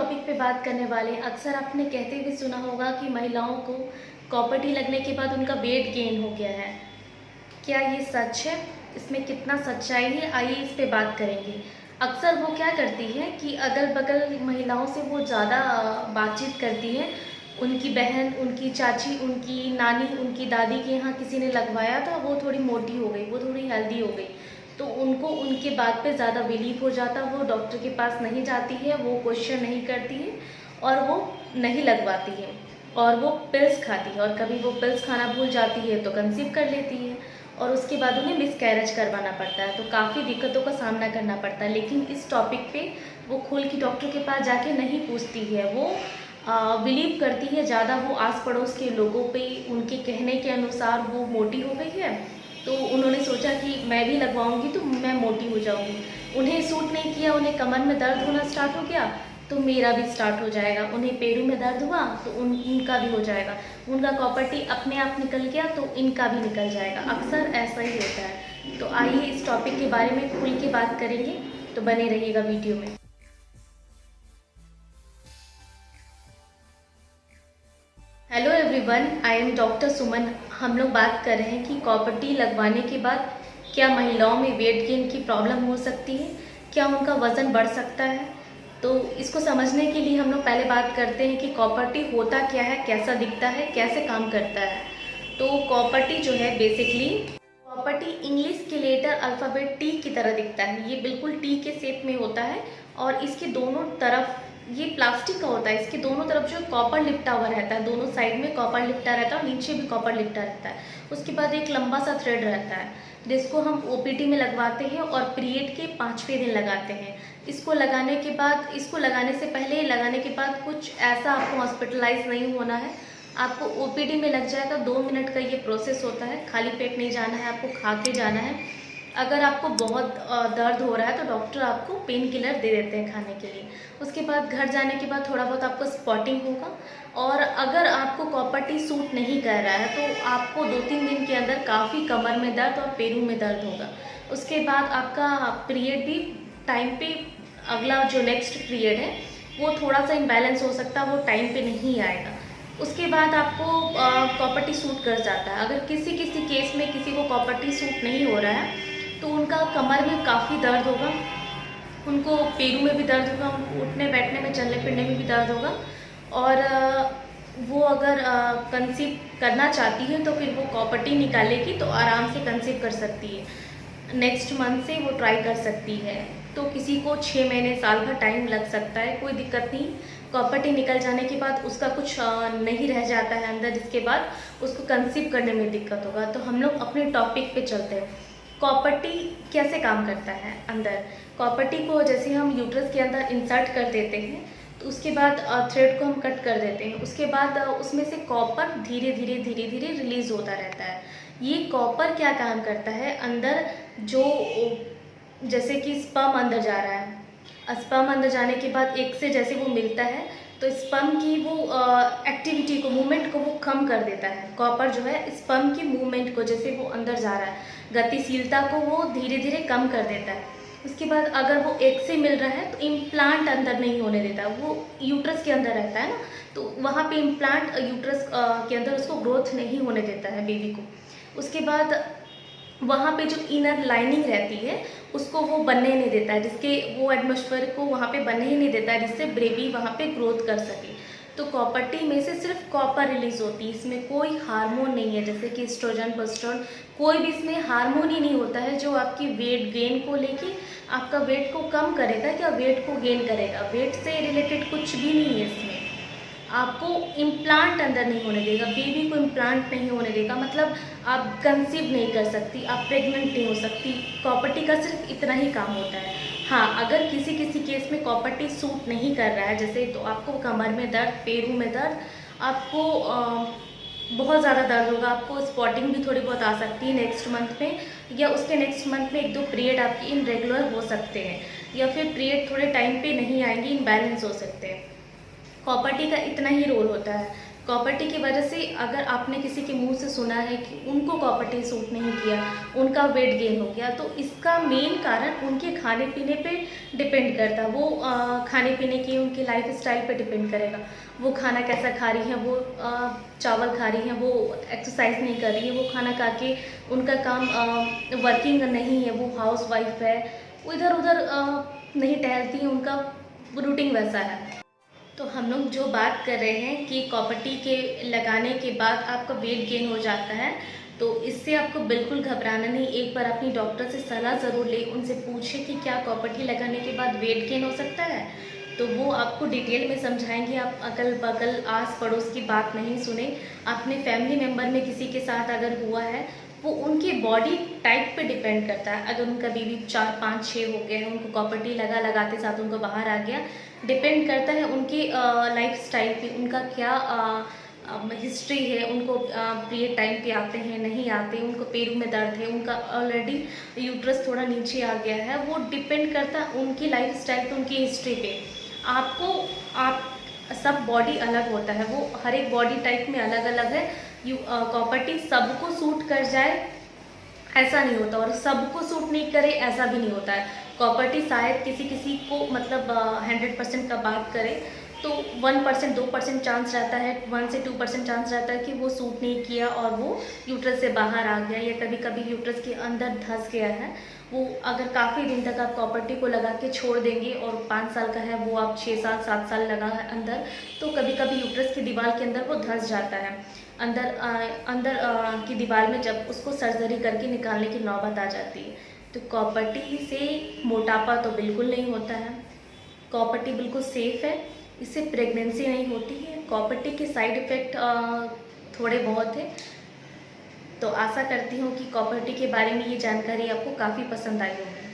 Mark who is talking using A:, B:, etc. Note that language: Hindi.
A: टॉपिक पे बात करने वाले हैं। अक्सर आपने कहते हुए सुना होगा कि महिलाओं को कॉपर टी लगने के बाद उनका वेट गेन हो गया है। क्या ये सच है? इसमें कितना सच्चाई है, आइए इस पे बात करेंगे। अक्सर वो क्या करती हैं कि अगल बगल महिलाओं से वो ज़्यादा बातचीत करती हैं। उनकी बहन, उनकी चाची, उनकी नानी, उनकी दादी के यहाँ किसी ने लगवाया था, वो थोड़ी मोटी हो गई, वो थोड़ी हेल्दी हो गई, तो उनको उनके बात पे ज़्यादा बिलीव हो जाता। वो डॉक्टर के पास नहीं जाती है, वो क्वेश्चन नहीं करती है और वो नहीं लगवाती है और वो पिल्स खाती है, और कभी वो पिल्स खाना भूल जाती है तो कंसीव कर लेती है और उसके बाद उन्हें मिसकैरेज करवाना पड़ता है। तो काफ़ी दिक्कतों का सामना करना पड़ता है। लेकिन इस टॉपिक पे वो खुल के डॉक्टर के पास जाके नहीं पूछती है। वो बिलीव करती है ज़्यादा, वो आस पड़ोस के लोगों पे, उनके कहने के अनुसार वो मोटी हो गई है, तो उन्होंने सोचा कि मैं भी लगवाऊंगी तो मैं मोटी हो जाऊंगी। उन्हें सूट नहीं किया, उन्हें कमर में दर्द होना स्टार्ट हो गया तो मेरा भी स्टार्ट हो जाएगा। उन्हें पैरों में दर्द हुआ तो उनका भी हो जाएगा। उनका कॉपर टी अपने आप निकल गया तो इनका भी निकल जाएगा। अक्सर ऐसा ही होता है। तो आइए इस टॉपिक के बारे में खुल के बात करेंगे, तो बने रहिएगा वीडियो में। Hello everyone, I am doctor Suman. हम लोग बात कर रहे हैं कि कॉपर टी लगवाने के बाद क्या महिलाओं में वेट गेन की प्रॉब्लम हो सकती है, क्या उनका वज़न बढ़ सकता है। तो इसको समझने के लिए हम लोग पहले बात करते हैं कि कॉपर टी होता क्या है, कैसा दिखता है, कैसे काम करता है। तो कॉपर टी जो है बेसिकली, कॉपर टी इंग्लिश के लेटर अल्फ़ाबेट टी की तरह दिखता है। ये बिल्कुल टी के शेप में होता है और इसके दोनों तरफ, ये प्लास्टिक का होता है, इसके दोनों तरफ जो कॉपर लिपटा हुआ रहता है, दोनों साइड में कॉपर लिपटा रहता है और नीचे भी कॉपर लिपटा रहता है। उसके बाद एक लंबा सा थ्रेड रहता है जिसको हम ओपीडी में लगवाते हैं और पीरियड के 5वें दिन लगाते हैं। इसको लगाने के बाद, इसको लगाने से पहले, लगाने के बाद कुछ ऐसा आपको हॉस्पिटलाइज नहीं होना है। आपको ओपीडी में लग जाएगा, 2 मिनट का ये प्रोसेस होता है। खाली पेट नहीं जाना है, आपको खा के जाना है। अगर आपको बहुत दर्द हो रहा है तो डॉक्टर आपको पेन किलर दे देते हैं खाने के लिए। उसके बाद घर जाने के बाद थोड़ा बहुत आपको स्पॉटिंग होगा। और अगर आपको कॉपर टी सूट नहीं कर रहा है तो आपको 2-3 दिन के अंदर काफ़ी कमर में दर्द और पैरों में दर्द होगा। उसके बाद आपका पीरियड भी टाइम पे, अगला जो नेक्स्ट पीरियड है वो थोड़ा सा इम्बैलेंस हो सकता है, वो टाइम पे नहीं आएगा। उसके बाद आपको कॉपर टी सूट कर जाता है। अगर किसी किसी केस में किसी को कॉपर टी सूट नहीं हो रहा है तो उनका कमर में काफ़ी दर्द होगा, उनको पैरों में भी दर्द होगा, उनको उठने बैठने में, चलने फिरने में भी दर्द होगा। और वो अगर कंसीव करना चाहती है तो फिर वो कॉपर टी निकालेगी तो आराम से कंसीव कर सकती है। नेक्स्ट मंथ से वो ट्राई कर सकती है। तो किसी को 6 महीने, साल भर टाइम लग सकता है, कोई दिक्कत नहीं। कॉपर टी निकल जाने के बाद उसका कुछ नहीं रह जाता है अंदर, जिसके बाद उसको कंसीव करने में दिक्कत होगा। तो हम लोग अपने टॉपिक पे चलते हैं। कॉपर टी कैसे काम करता है अंदर। कॉपर टी को जैसे हम यूट्रस के अंदर इंसर्ट कर देते हैं तो उसके बाद थ्रेड को हम कट कर देते हैं। उसके बाद उसमें से कॉपर धीरे धीरे धीरे धीरे रिलीज़ होता रहता है। ये कॉपर क्या काम करता है अंदर, जो जैसे कि स्पर्म अंदर जा रहा है, स्पर्म अंदर जाने के बाद एक से जैसे वो मिलता है तो स्पर्म की वो एक्टिविटी को, मूवमेंट को वो कम कर देता है। कॉपर जो है स्पर्म की मूवमेंट को, जैसे वो अंदर जा रहा है, गतिशीलता को वो धीरे धीरे कम कर देता है। उसके बाद अगर वो एक से मिल रहा है तो इम्प्लांट अंदर नहीं होने देता, वो यूट्रस के अंदर रहता है ना, तो वहाँ पे इम्प्लांट यूट्रस के अंदर उसको ग्रोथ नहीं होने देता है बेबी को। उसके बाद वहाँ पे जो इनर लाइनिंग रहती है उसको वो बनने नहीं देता है, जिसके वो एटमॉस्फेयर को वहाँ पे बनने ही नहीं देता है, जिससे बेबी वहाँ पे ग्रोथ कर सके। तो कॉपर टी में से सिर्फ कॉपर रिलीज होती है, इसमें कोई हार्मोन नहीं है, जैसे कि एस्ट्रोजन, प्रोजेस्टेरोन, कोई भी इसमें हार्मोन ही नहीं होता है जो आपकी वेट गेन को लेके आपका वेट को कम करेगा या वेट को गेन करेगा। वेट से रिलेटेड कुछ भी नहीं है इसमें। आपको इम्प्लांट अंदर नहीं होने देगा, बेबी को इम्प्लांट नहीं होने देगा, मतलब आप कंसीव नहीं कर सकती, आप प्रेग्नेंट नहीं हो सकती। कॉपर टी का सिर्फ इतना ही काम होता है। हाँ, अगर किसी किसी केस में कॉपर टी सूट नहीं कर रहा है जैसे, तो आपको कमर में दर्द, पैरों में दर्द, आपको बहुत ज़्यादा दर्द होगा, आपको स्पॉटिंग भी थोड़ी बहुत आ सकती है नेक्स्ट मंथ में, या उसके नेक्स्ट मंथ में 1-2 पीरियड आपकी इनरेगुलर हो सकते हैं, या फिर पीरियड थोड़े टाइम पे नहीं आएंगे, इनबैलेंस हो सकते हैं। कॉपर टी का इतना ही रोल होता है। कॉपर्टी की वजह से अगर आपने किसी के मुंह से सुना है कि उनको कॉपर्टी सूट नहीं किया, उनका वेट गेन हो गया, तो इसका मेन कारण उनके खाने पीने पे डिपेंड करता है। वो खाने पीने की उनकी लाइफ स्टाइल पे डिपेंड करेगा। वो खाना कैसा खा रही हैं, वो चावल खा रही हैं, वो एक्सरसाइज नहीं कर रही है, वो खाना खा के उनका काम वर्किंग नहीं है, वो हाउस वाइफ है, वो इधर उधर नहीं टहलती हैं, उनका रूटीन वैसा है। तो हम लोग जो बात कर रहे हैं कि कॉपर्टी के लगाने के बाद आपका वेट गेन हो जाता है, तो इससे आपको बिल्कुल घबराना नहीं। एक बार अपनी डॉक्टर से सलाह ज़रूर ले, उनसे पूछे कि क्या कॉपर्टी लगाने के बाद वेट गेन हो सकता है। तो वो आपको डिटेल में समझाएंगे। आप अगल बगल आस पड़ोस की बात नहीं सुने। अपने फैमिली मेम्बर में किसी के साथ अगर हुआ है, वो उनके बॉडी टाइप पे डिपेंड करता है। अगर उनका बीबी 4 5 6 हो गया है, उनको कॉपर्टी लगाते साथ उनको बाहर आ गया, डिपेंड करता है उनकी लाइफ स्टाइल पे, उनका क्या हिस्ट्री है, उनको पीरियड टाइम पे आते हैं नहीं आते, उनको पैरों में दर्द है, उनका ऑलरेडी यूट्रस थोड़ा नीचे आ गया है, वो डिपेंड करता है उनकी लाइफ स्टाइल पे, उनकी हिस्ट्री पे। आपको आप सब बॉडी अलग होता है, वो हर एक बॉडी टाइप में अलग अलग है। कॉपर्टी सबको सूट कर जाए ऐसा नहीं होता, और सबको सूट नहीं करे ऐसा भी नहीं होता है। प्रॉपर्टी शायद किसी किसी को मतलब 100% का बात करें तो 1% 2% चांस रहता है, 1 से 2% चांस रहता है कि वो सूट नहीं किया और वो यूट्रस से बाहर आ गया, या कभी कभी यूट्रस के अंदर धंस गया है। वो अगर काफ़ी दिन तक आप प्रॉपर्टी को लगा के छोड़ देंगे, और 5 साल का है वो, आप 6 साल 7 साल लगा है अंदर, तो कभी कभी यूट्रस की दीवार के अंदर वो धंस जाता है। अंदर की दीवार में जब उसको सर्जरी करके निकालने की नौबत आ जाती है। तो कॉपर्टी से मोटापा तो बिल्कुल नहीं होता है। कॉपर्टी बिल्कुल सेफ़ है, इससे प्रेगनेंसी नहीं होती है। कॉपर्टी के साइड इफ़ेक्ट थोड़े बहुत हैं। तो आशा करती हूँ कि कॉपर्टी के बारे में ये जानकारी आपको काफ़ी पसंद आई होगी।